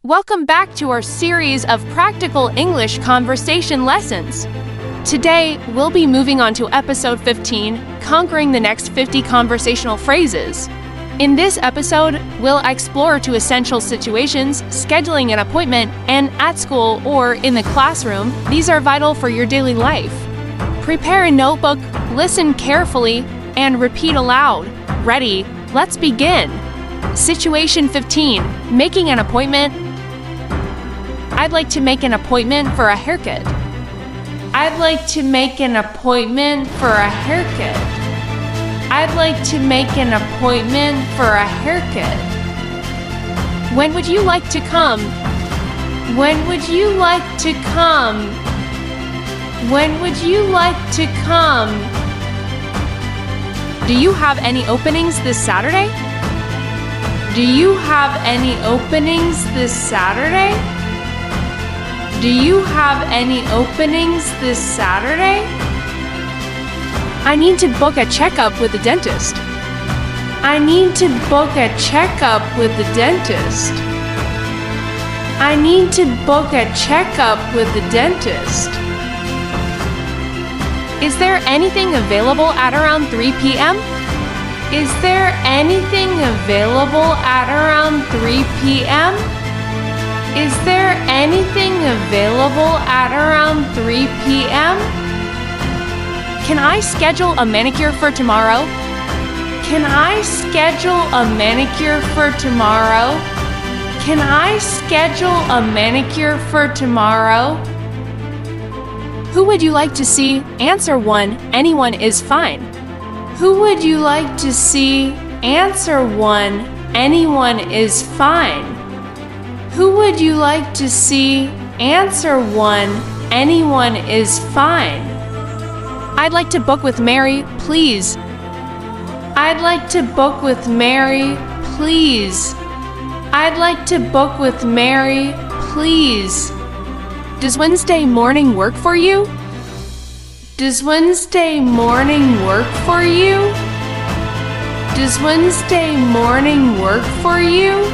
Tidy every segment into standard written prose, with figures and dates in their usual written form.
Welcome back to our series of practical English conversation lessons. Today, we'll be moving on to episode 15, Conquering the Next 50 Conversational Phrases. In this episode, we'll explore two essential situations, scheduling an appointment, and at school or in the classroom. These are vital for your daily life. Prepare a notebook, listen carefully, and repeat aloud. Ready? Let's begin. Situation 15, making an appointment. I'd like to make an appointment for a haircut. I'd like to make an appointment for a haircut. I'd like to make an appointment for a haircut. When would you like to come? When would you like to come? When would you like to come? Do you have any openings this Saturday? Do you have any openings this Saturday? Do you have any openings this Saturday? I need to book a checkup with the dentist. I need to book a checkup with the dentist. I need to book a checkup with the dentist. Is there anything available at around 3 p.m.? Is there anything available at around 3 p.m.? Is there anything available at around 3 p.m.? Can I schedule a manicure for tomorrow? Can I schedule a manicure for tomorrow? Can I schedule a manicure for tomorrow? Who would you like to see? Answer 1. Anyone is fine. Who would you like to see? Answer 1. Anyone is fine. Who would you like to see? Answer 1. Anyone is fine. I'd like to book with Mary, please. I'd like to book with Mary, please. I'd like to book with Mary, please. Does Wednesday morning work for you? Does Wednesday morning work for you? Does Wednesday morning work for you?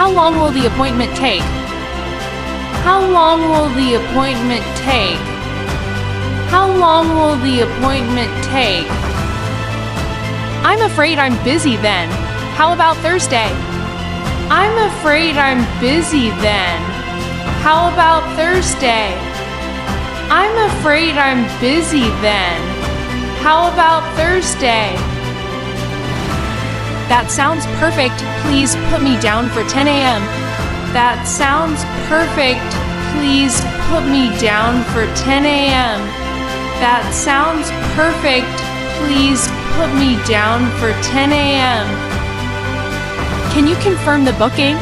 How long will the appointment take? How long will the appointment take? How long will the appointment take? I'm afraid I'm busy then. How about Thursday? I'm afraid I'm busy then. How about Thursday? I'm afraid I'm busy then. How about Thursday? That sounds perfect. Please put me down for 10 a.m. That sounds perfect. Please put me down for 10 a.m. That sounds perfect. Please put me down for 10 a.m. Can you confirm the booking?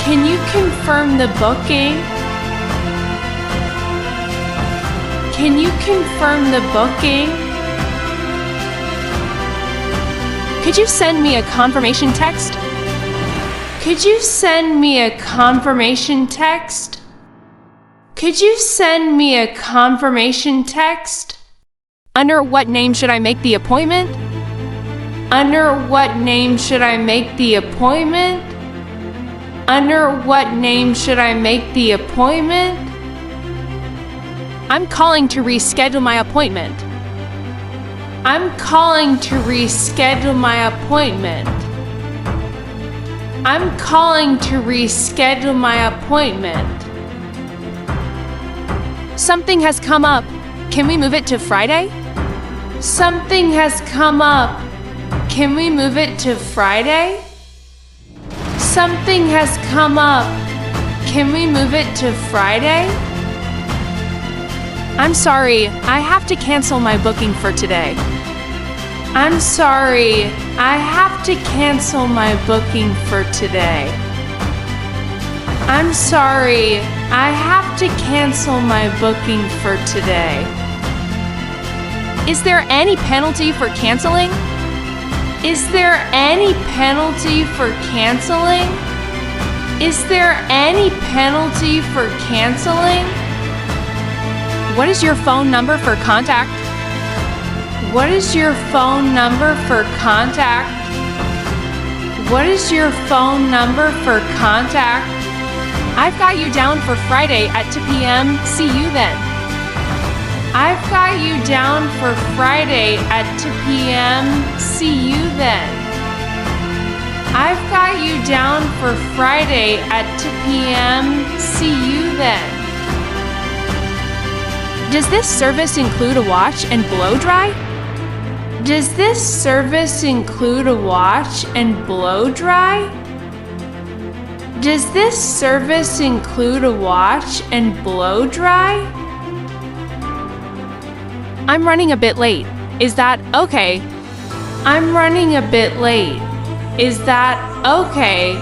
Can you confirm the booking? Can you confirm the booking? Could you send me a confirmation text? Could you send me a confirmation text? Could you send me a confirmation text? Under what name should I make the appointment? Under what name should I make the appointment? Under what name should I make the appointment? I'm calling to reschedule my appointment. I'm calling to reschedule my appointment. I'm calling to reschedule my appointment. Something has come up. Can we move it to Friday? Something has come up. Can we move it to Friday? Something has come up. Can we move it to Friday? I'm sorry, I have to cancel my booking for today. I'm sorry, I have to cancel my booking for today. I'm sorry, I have to cancel my booking for today. Is there any penalty for canceling? Is there any penalty for canceling? Is there any penalty for canceling? What is your phone number for contact? What is your phone number for contact? What is your phone number for contact? I've got you down for Friday at 2 p.m. See you then. I've got you down for Friday at 2 p.m. See you then. I've got you down for Friday at 2 p.m. See you then. Does this service include a wash and blow dry? Does this service include a wash and blow dry? Does this service include a wash and blow dry? I'm running a bit late. Is that okay? I'm running a bit late. Is that okay?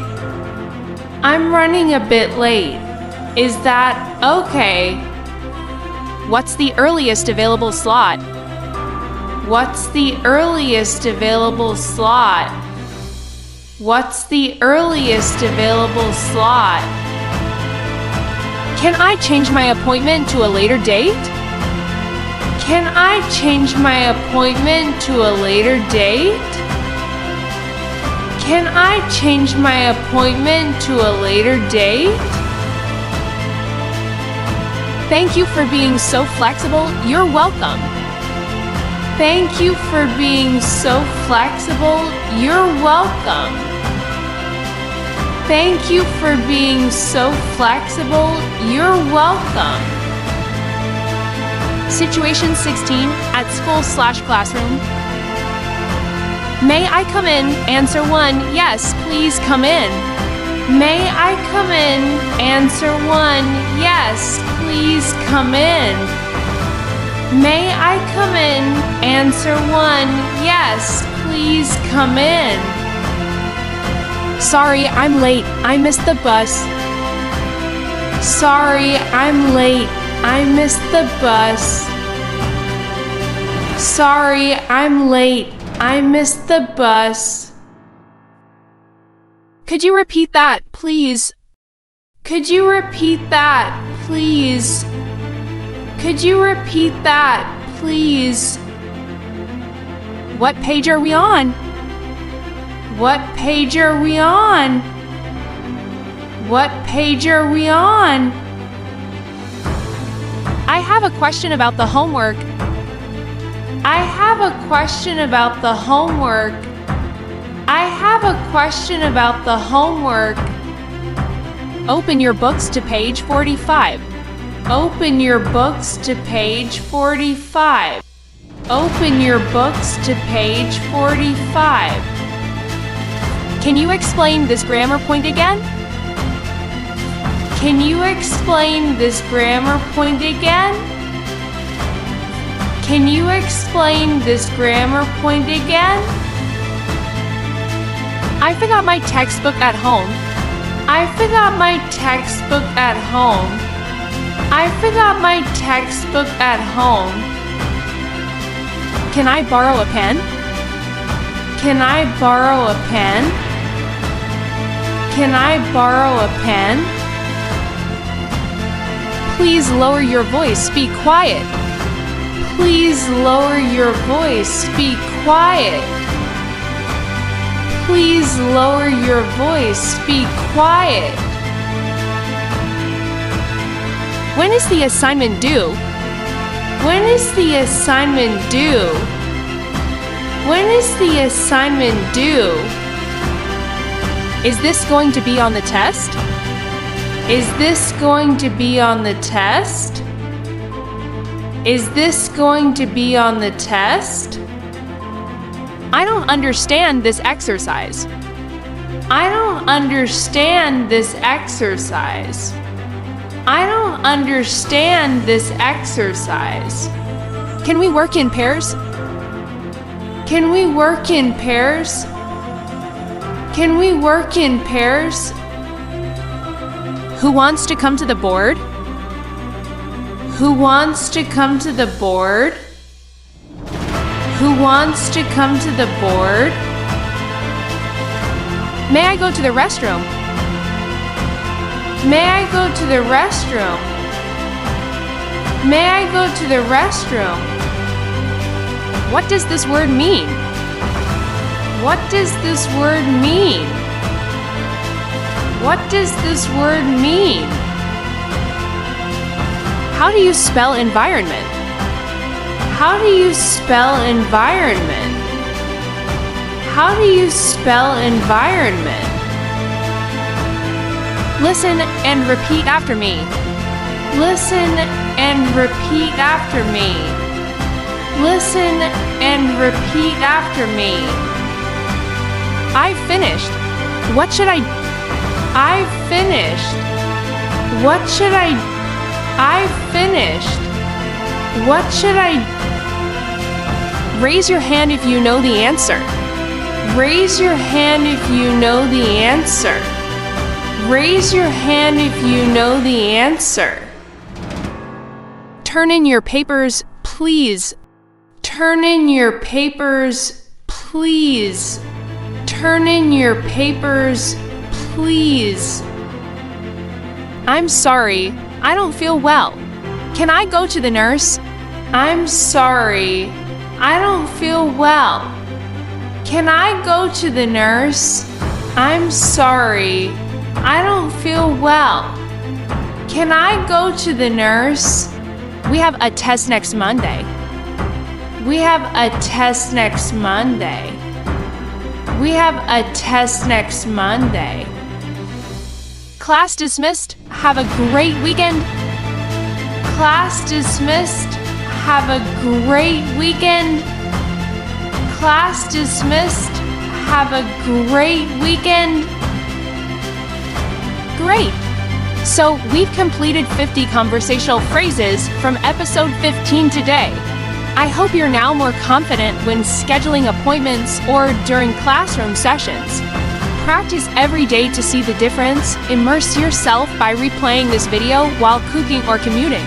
I'm running a bit late. Is that okay? What's the earliest available slot? What's the earliest available slot? What's the earliest available slot? Can I change my appointment to a later date? Can I change my appointment to a later date? Can I change my appointment to a later date? Thank you for being so flexible. You're welcome. Thank you for being so flexible. You're welcome. Thank you for being so flexible. You're welcome. Situation 16 at school/classroom. May I come in? Answer 1. Yes, please come in. May I come in? Answer 1. Yes, please come in. May I come in? Answer 1. Yes, please come in. Sorry, I'm late. I missed the bus. Sorry, I'm late. I missed the bus. Sorry, I'm late. I missed the bus. Could you repeat that, please? Could you repeat that, please? Could you repeat that, please? What page are we on? What page are we on? What page are we on? I have a question about the homework. I have a question about the homework. I have a question about the homework. Open your books to page 45. Open your books to page 45. Open your books to page 45. Can you explain this grammar point again? Can you explain this grammar point again? Can you explain this grammar point again? I forgot my textbook at home. I forgot my textbook at home. I forgot my textbook at home. Can I borrow a pen? Can I borrow a pen? Can I borrow a pen? Please lower your voice. Be quiet. Please lower your voice. Be quiet. Please lower your voice. Be quiet. When is the assignment due? When is the assignment due? When is the assignment due? Is this going to be on the test? Is this going to be on the test? Is this going to be on the test? I don't understand this exercise. I don't understand this exercise. I don't understand this exercise. Can we work in pairs? Can we work in pairs? Can we work in pairs? Who wants to come to the board? Who wants to come to the board? Who wants to come to the board? May I go to the restroom? May I go to the restroom? May I go to the restroom? What does this word mean? What does this word mean? What does this word mean? How do you spell environment? How do you spell environment? How do you spell environment? Listen and repeat after me. Listen and repeat after me. Listen and repeat after me. I've finished. What should I? I've finished. What should I? I've finished. What should I? Raise your hand if you know the answer. Raise your hand if you know the answer. Raise your hand if you know the answer. Turn in your papers, please. Turn in your papers, please. Turn in your papers, please. I'm sorry, I don't feel well. Can I go to the nurse? I'm sorry, I don't feel well. Can I go to the nurse? I'm sorry, I don't feel well. Can I go to the nurse? We have a test next Monday. We have a test next Monday. We have a test next Monday. Class dismissed. Have a great weekend. Class dismissed. Have a great weekend. Class dismissed. Have a great weekend. Great! So we've completed 50 conversational phrases from episode 15 today. I hope you're now more confident when scheduling appointments or during classroom sessions. Practice every day to see the difference. Immerse yourself by replaying this video while cooking or commuting.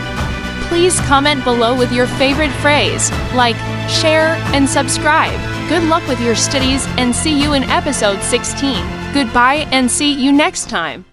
Please comment below with your favorite phrase, like, share, and subscribe. Good luck with your studies and see you in episode 16. Goodbye and see you next time.